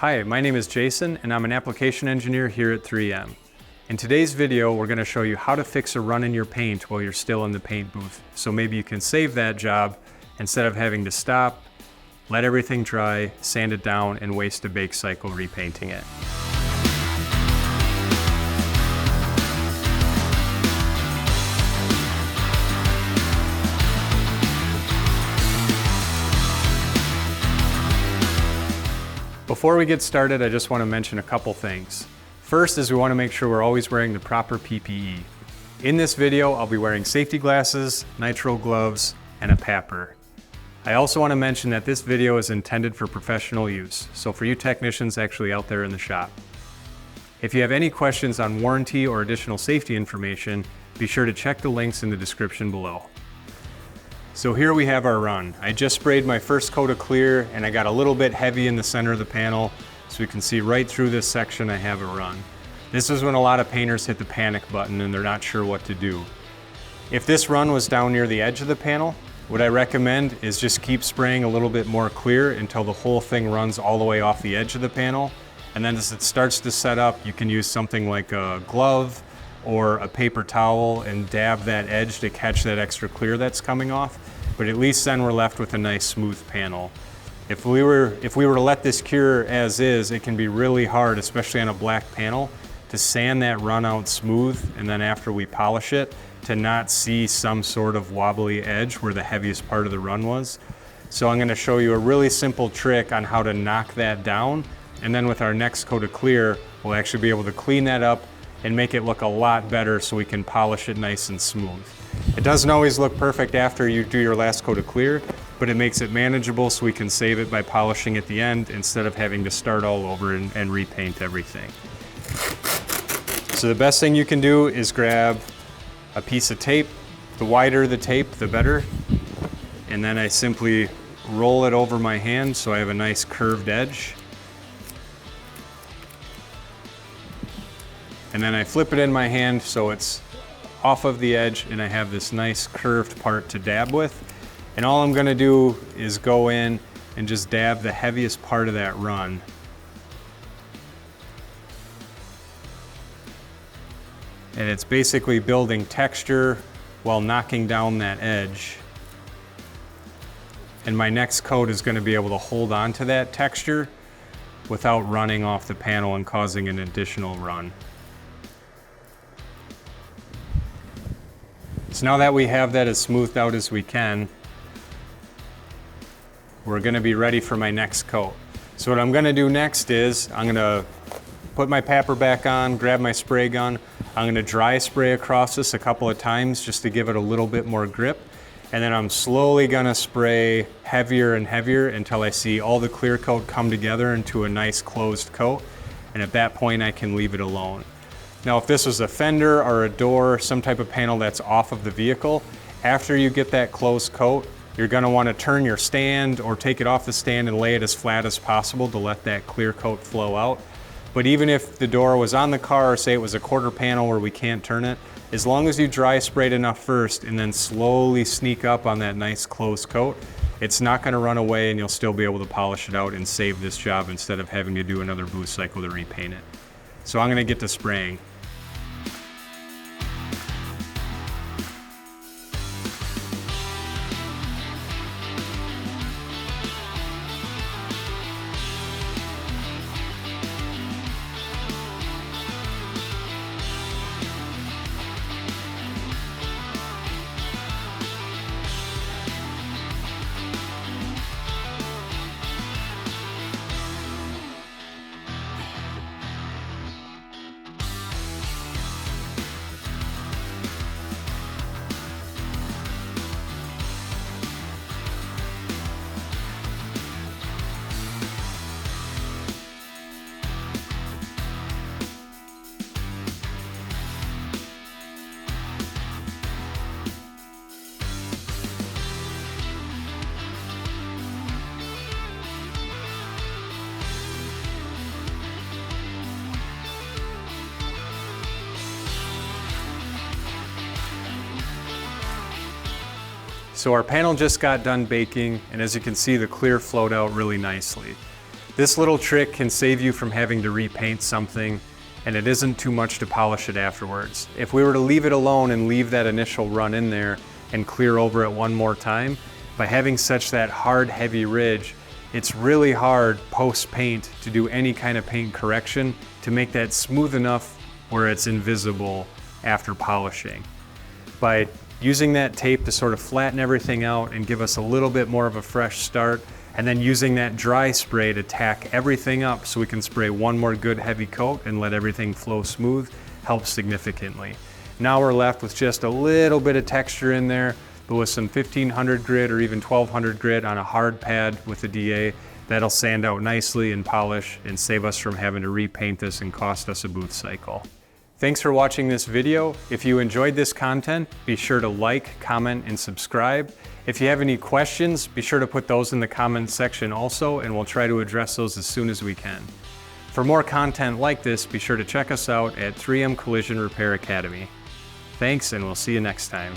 Hi, my name is Jason and I'm an application engineer here at 3M. In today's video, we're going to show you how to fix a run in your paint while you're still in the paint booth. So maybe you can save that job instead of having to stop, let everything dry, sand it down, and waste a bake cycle repainting it. Before we get started, I just want to mention a couple things. First is we want to make sure we're always wearing the proper PPE. In this video, I'll be wearing safety glasses, nitrile gloves, and a PAPR. I also want to mention that this video is intended for professional use, so for you technicians actually out there in the shop. If you have any questions on warranty or additional safety information, be sure to check the links in the description below. So here we have our run. I just sprayed my first coat of clear and I got a little bit heavy in the center of the panel, so you can see right through this section I have a run. This is when a lot of painters hit the panic button and they're not sure what to do. If this run was down near the edge of the panel, what I recommend is just keep spraying a little bit more clear until the whole thing runs all the way off the edge of the panel. And then as it starts to set up, you can use something like a glove or a paper towel and dab that edge to catch that extra clear that's coming off. But at least then we're left with a nice smooth panel. If we were to let this cure as is, it can be really hard, especially on a black panel, to sand that run out smooth, and then after we polish it, to not see some sort of wobbly edge where the heaviest part of the run was. So I'm going to show you a really simple trick on how to knock that down, and then with our next coat of clear, we'll actually be able to clean that up and make it look a lot better so we can polish it nice and smooth. It doesn't always look perfect after you do your last coat of clear, but it makes it manageable so we can save it by polishing at the end instead of having to start all over and repaint everything. So the best thing you can do is grab a piece of tape. The wider the tape, the better. And then I simply roll it over my hand so I have a nice curved edge. And then I flip it in my hand so it's off of the edge and I have this nice curved part to dab with. And all I'm going to do is go in and just dab the heaviest part of that run. And it's basically building texture while knocking down that edge. And my next coat is going to be able to hold on to that texture without running off the panel and causing an additional run. So now that we have that as smoothed out as we can, we're going to be ready for my next coat. So what I'm going to do next is I'm going to put my PAPR back on, grab my spray gun. I'm going to dry spray across this a couple of times just to give it a little bit more grip. And then I'm slowly going to spray heavier and heavier until I see all the clear coat come together into a nice closed coat. And at that point I can leave it alone. Now if this was a fender or a door, some type of panel that's off of the vehicle, after you get that closed coat, you're going to want to turn your stand or take it off the stand and lay it as flat as possible to let that clear coat flow out. But even if the door was on the car, or say it was a quarter panel where we can't turn it, as long as you dry sprayed enough first and then slowly sneak up on that nice closed coat, it's not going to run away and you'll still be able to polish it out and save this job instead of having to do another booth cycle to repaint it. So I'm going to get to spraying. So our panel just got done baking, and as you can see, the clear flowed out really nicely. This little trick can save you from having to repaint something, and it isn't too much to polish it afterwards. If we were to leave it alone and leave that initial run in there and clear over it one more time, by having such that hard, heavy ridge, it's really hard post-paint to do any kind of paint correction to make that smooth enough where it's invisible after polishing. By using that tape to sort of flatten everything out and give us a little bit more of a fresh start, and then using that dry spray to tack everything up so we can spray one more good heavy coat and let everything flow smooth, helps significantly. Now we're left with just a little bit of texture in there, but with some 1500 grit or even 1200 grit on a hard pad with the DA, that'll sand out nicely and polish and save us from having to repaint this and cost us a booth cycle. Thanks for watching this video. If you enjoyed this content, be sure to like, comment, and subscribe. If you have any questions, be sure to put those in the comments section also, and we'll try to address those as soon as we can. For more content like this, be sure to check us out at 3M Collision Repair Academy. Thanks, and we'll see you next time.